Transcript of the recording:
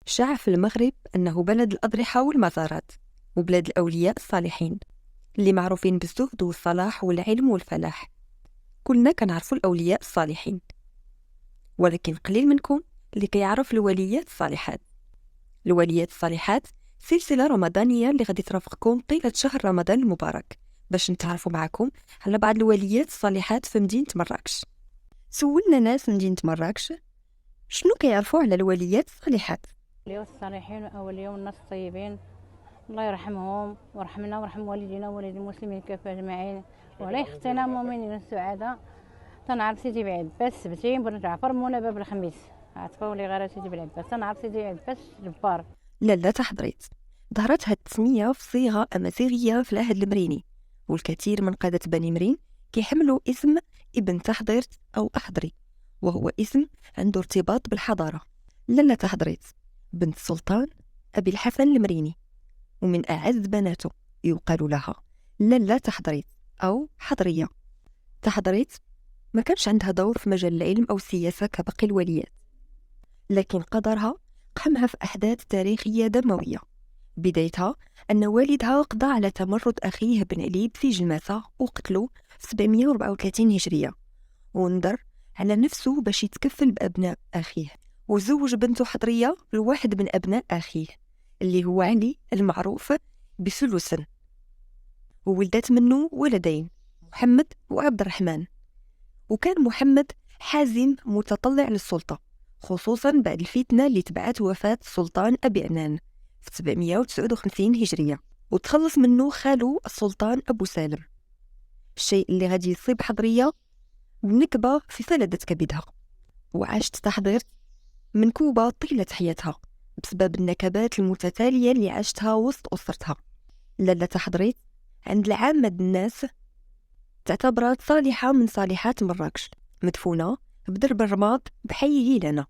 شاع في المغرب أنه بلد الأضرحة والمزارات وبلاد الأولياء الصالحين اللي معروفين بالزهد والصلاح والعلم والفلاح. كلنا كنعرفوا الأولياء الصالحين، ولكن قليل منكم اللي كيعرف الوليات الصالحات. الوليات الصالحات سلسلة رمضانية اللي غادي ترافقكم طيلة شهر رمضان المبارك باش نتعرفوا معكم على بعض الوليات الصالحات في مدينة مراكش. سولنا ناس من مدينة مراكش شنو كيعرفوا على الوليات الصالحات. الوليات الصالحين وأولياء الناس الطيبين، الله يرحمهم ويرحمنا ويرحم والدينا ووالدي المسلمين كافة أجمعين، ولا يختنا مؤمنين السعداء. تنعرف سيدي بعباس سبتين بن جعفر مولا باب الخميس، عتفوا لي غير سيدي بعباس. تنعرف سيدي عباس جبار. لا تحضريت ظهرت هاد التسمية في صيغة أمازيغية في العهد المريني، والكثير من قادة بني مرين كيحملوا اسم ابن تحضيرت أو أحضري، وهو اسم عنده ارتباط بالحضارة. لا تحضريت بنت السلطان أبي الحسن المريني، ومن أعز بناته يقال لها لا تحضريت أو حضرية. تحضريت ما كانش عندها دور في مجال العلم أو السياسة كباقي الوليات، لكن قدرها قحمها في أحداث تاريخية دموية. بدايتها أن والدها قضى على تمرد أخيه بن علي في جلماسة وقتله في 734 هجرية، ونذر على نفسه باش يتكفل بأبناء أخيه، وزوج بنته حضرية لواحد من أبناء أخيه اللي هو علي المعروف بسلسن، وولدت منه ولدين محمد وعبد الرحمن. وكان محمد حازم متطلع للسلطة، خصوصا بعد الفتنة اللي تبعت وفاة السلطان أبي عنان في 759 هجرية، وتخلص منه خاله السلطان أبو سالم، الشيء اللي غادي يصيب حضرية بنكبة في فلدة كبدها. وعاشت تحضير منكوبة طيلة حياتها بسبب النكبات المتتالية اللي عاشتها وسط أسرتها. لالا تحضريت عند العامة الناس تعتبرت صالحة من صالحات مراكش، مدفونة بدرب الرماد بحي هيلانا.